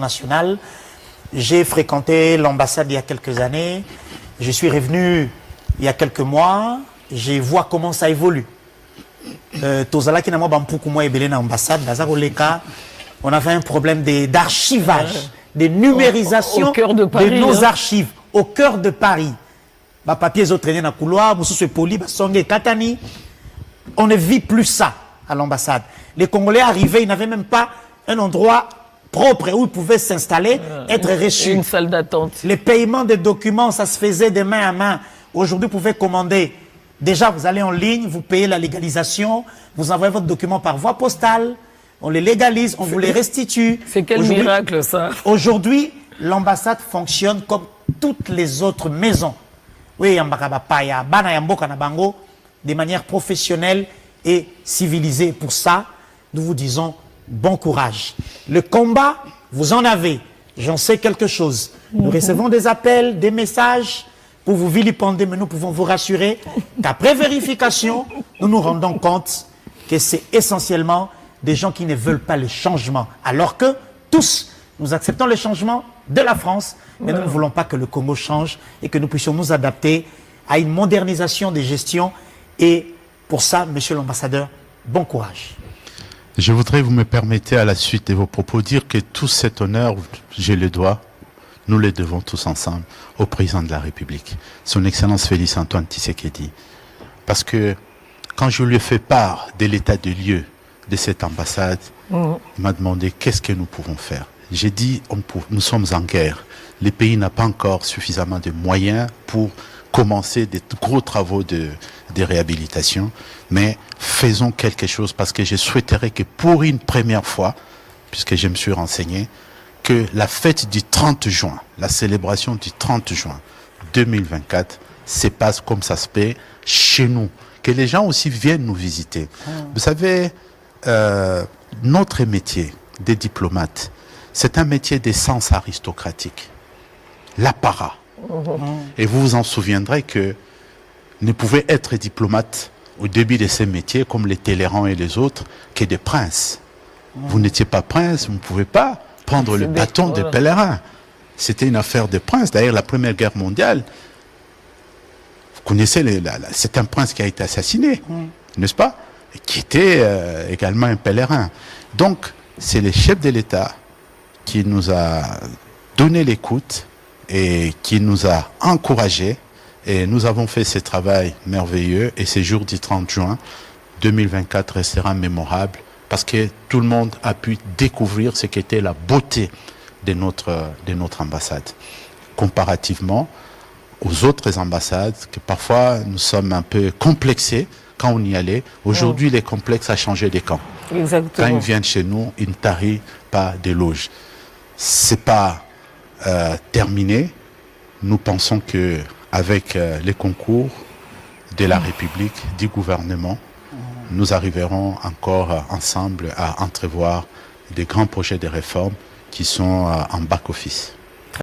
national. J'ai fréquenté l'ambassade il y a quelques années. Je suis revenu il y a quelques mois. Je vois comment ça évolue. On avait un problème d'archivage, de numérisation de nos archives au cœur de Paris. Papiers traînés dans le couloir, on ne vit plus ça à l'ambassade. Les Congolais arrivaient, ils n'avaient même pas un endroit propre où ils pouvaient s'installer, être reçus. Une salle d'attente. Les paiements des documents, ça se faisait de main à main. Aujourd'hui, vous pouvez commander. Déjà, vous allez en ligne, vous payez la légalisation, vous envoyez votre document par voie postale, on les légalise, on vous les restitue. C'est quel miracle, ça? Aujourd'hui, l'ambassade fonctionne comme toutes les autres maisons. Oui, de manière professionnelle et civilisée. Pour ça, nous vous disons bon courage. Le combat, vous en avez. J'en sais quelque chose. Nous recevons des appels, des messages pour vous vilipender, mais nous pouvons vous rassurer qu'après vérification, nous nous rendons compte que c'est essentiellement des gens qui ne veulent pas le changement. Alors que tous, nous acceptons le changement de la France, mais nous ne voulons pas que le Congo change et que nous puissions nous adapter à une modernisation des gestions. Et pour ça, monsieur l'ambassadeur, bon courage. Je voudrais, vous me permettez, à la suite de vos propos, dire que tout cet honneur, je le dois, nous le devons tous ensemble au président de la République, son Excellence Félix Antoine Tshisekedi. Parce que quand je lui ai fait part de l'état de lieu de cette ambassade, il m'a demandé qu'est-ce que nous pouvons faire. J'ai dit, nous sommes en guerre. Le pays n'a pas encore suffisamment de moyens pour commencer des gros travaux de réhabilitation, mais faisons quelque chose parce que je souhaiterais que pour une première fois, puisque je me suis renseigné, que la fête du 30 juin, la célébration du 30 juin 2024 se passe comme ça se fait chez nous, que les gens aussi viennent nous visiter. Vous savez, notre métier des diplomates, c'est un métier d'essence aristocratique, l'apparat. Et vous vous en souviendrez que ne pouvaient être diplomates au début de ces métiers, comme les Talleyrand et les autres, que des princes. Vous n'étiez pas prince, vous ne pouvez pas prendre le bâton de pèlerin. C'était une affaire de prince. D'ailleurs, la Première Guerre mondiale, vous connaissez, c'est un prince qui a été assassiné, n'est-ce pas? Et qui était également un pèlerin. Donc, c'est le chef de l'État qui nous a donné l'écoute et qui nous a encouragés. Et nous avons fait ce travail merveilleux. Et ce jour du 30 juin 2024 restera mémorable parce que tout le monde a pu découvrir ce qu'était la beauté de notre ambassade. Comparativement aux autres ambassades, que parfois nous sommes un peu complexés quand on y allait. Aujourd'hui, les complexes a changé de camp. Exactement. Quand ils viennent chez nous, ils ne tarient pas d'éloges. C'est pas terminé. Nous pensons que avec les concours de la République, du gouvernement, nous arriverons encore ensemble à entrevoir des grands projets de réforme qui sont en back-office.